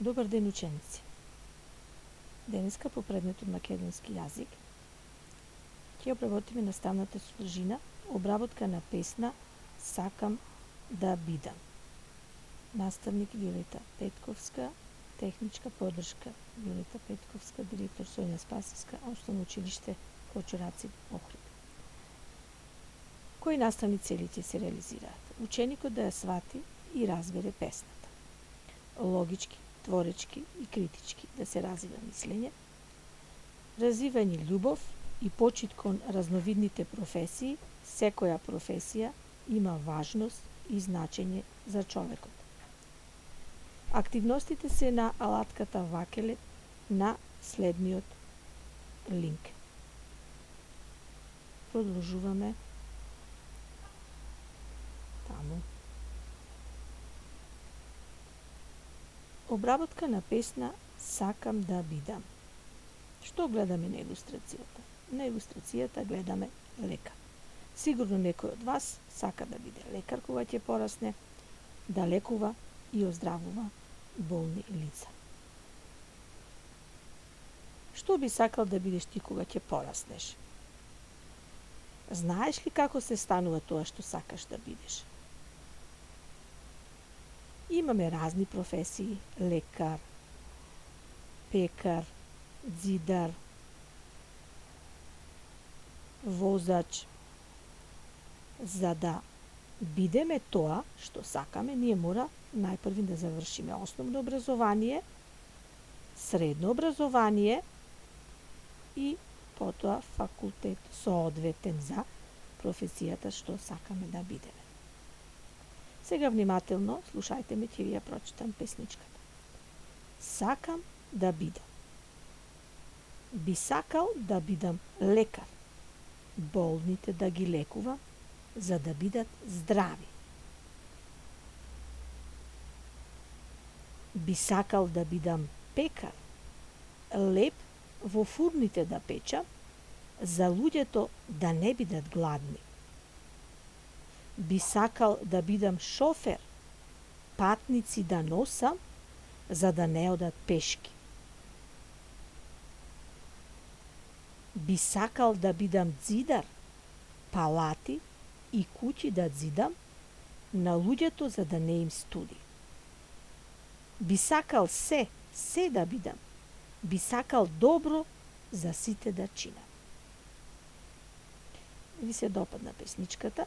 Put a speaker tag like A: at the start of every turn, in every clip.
A: Добар ден, ученици! Денеска по предметот македонски јазик ќе обработиме наставната содржина, обработка на песна Сакам да бидам. Наставник Виолета Петковска, техничка поддршка Виолета Петковска, директор Соња Спасовска, Основно училиште Кочураци, Охрид. Кои наставни цели ќе се реализираат? Ученикот да ја свати и разбере песната. Логички, творечки и критички да се развива мислење, развивање љубов и почит кон разновидните професии. Секоја професија има важност и значење за човекот. Активностите се на алатката Вакелет на следниот линк. Продолжуваме таму. Обработка на песна Сакам да бидам. Што гледаме на илустрацијата? На илустрацијата гледаме лекар. Сигурно некој од вас сака да биде лекар кога ќе порасне, да лекува и оздравува болни лица. Што би сакал да бидеш ти кога ќе пораснеш? Знаеш ли како се станува тоа што сакаш да бидеш? Имаме разни професии: лекар, пекар, ѕидар, возач. За да бидеме тоа што сакаме, ние мора најпрви да завршиме основно образование, средно образование и потоа факултет соодветен за професијата што сакаме да бидеме. Сега внимателно слушајте ме, ќе ви ја прочитам песничката. Сакам да бидам. Би сакал да бидам лекар, болните да ги лекува, за да бидат здрави. Би сакал да бидам пекар, леп во фурните да печам, за луѓето да не бидат гладни. Би сакал да бидам шофер, патници да носам, за да не одат пешки. Би сакал да бидам ѕидар, палати и куќи да ѕидам на луѓето за да не им студи. Би сакал се да бидам. Би сакал добро за сите да чинам. Ви се допадна песничката.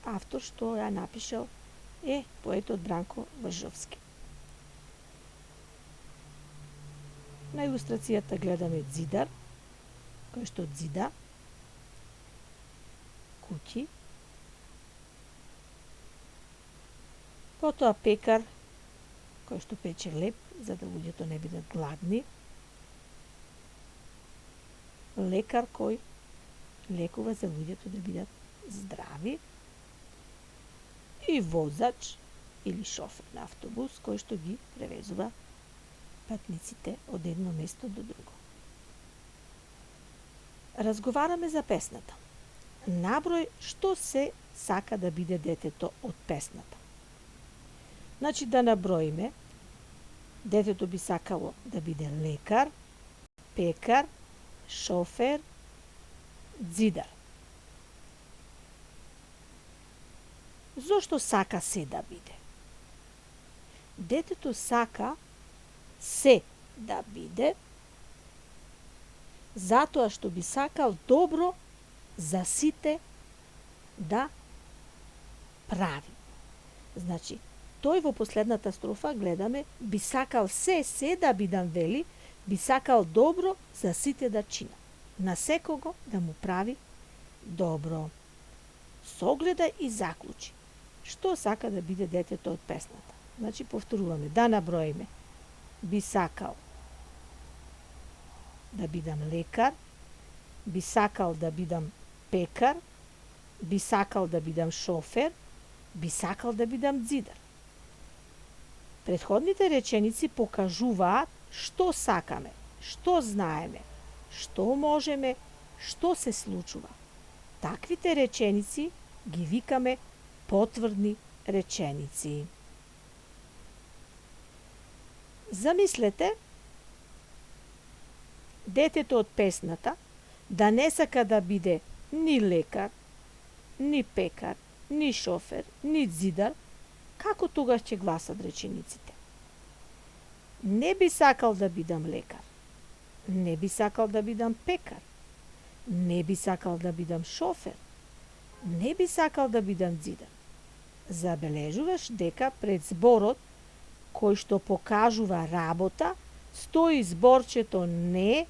A: Автор што ја напишал е поетот Бранко Вржовски. На илустрацијата гледаме ѕидар, кој што ѕида куќи. Потоа пекар, кој што пече леп, за да луѓето не бидат гладни. Лекар кој лекува за луѓето да бидат здрави. И возач или шофер на автобус кој што ги превезува патниците од едно место до друго. Разговараме за песната. Наброј што се сака да биде детето од песната. Значи да наброиме. Детето би сакало да биде лекар, пекар, шофер, дзидар. Зошто сака се да биде? Детето сака се да биде затоа што би сакал добро за сите да прави. Значи, тој во последната строфа гледаме би сакал се да бидам, вели, би сакал добро за сите да чинам. На секого да му прави добро. Согледа и заклучи. Што сака да биде детето од песната? Значи, повторуваме, да наброиме. Би сакал да бидам лекар, би сакал да бидам пекар, би сакал да бидам шофер, би сакал да бидам дзидар. Претходните реченици покажуваат што сакаме, што знаеме, што можеме, што се случува. Таквите реченици ги викаме потврдни реченици. Замислете детето од песната да не сака да биде ни лекар, ни пекар, ни шофер, ни зидар, како тогаш ќе гласат речениците? Не би сакал да бидам лекар, не би сакал да бидам пекар, не би сакал да бидам шофер, не би сакал да бидам зидар. Забележуваш дека пред зборот кој што покажува работа стои зборчето не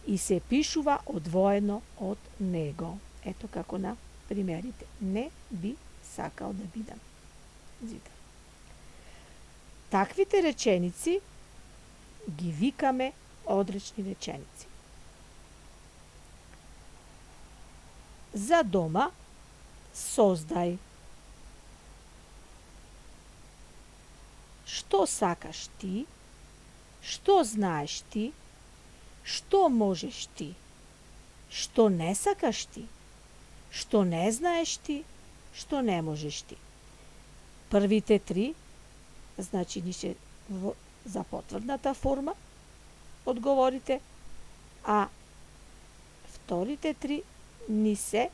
A: и се пишува одвоено од него. Ето како на примерите. Не би сакал да бидам зидар. Таквите реченици ги викаме одречни реченици. За дома создај. Што сакаш ти? Што знаеш ти? Што можеш ти? Што не сакаш ти? Што не знаеш ти? Што не можеш ти? Првите три, значи нише за потврдната форма одговорите, а вторите три ни се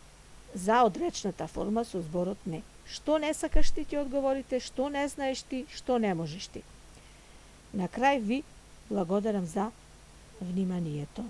A: за одречната форма со зборот не. Што не сакаш ти ќе одговорите, што не знаеш ти, што не можеш ти. На крај ви благодарам за вниманието.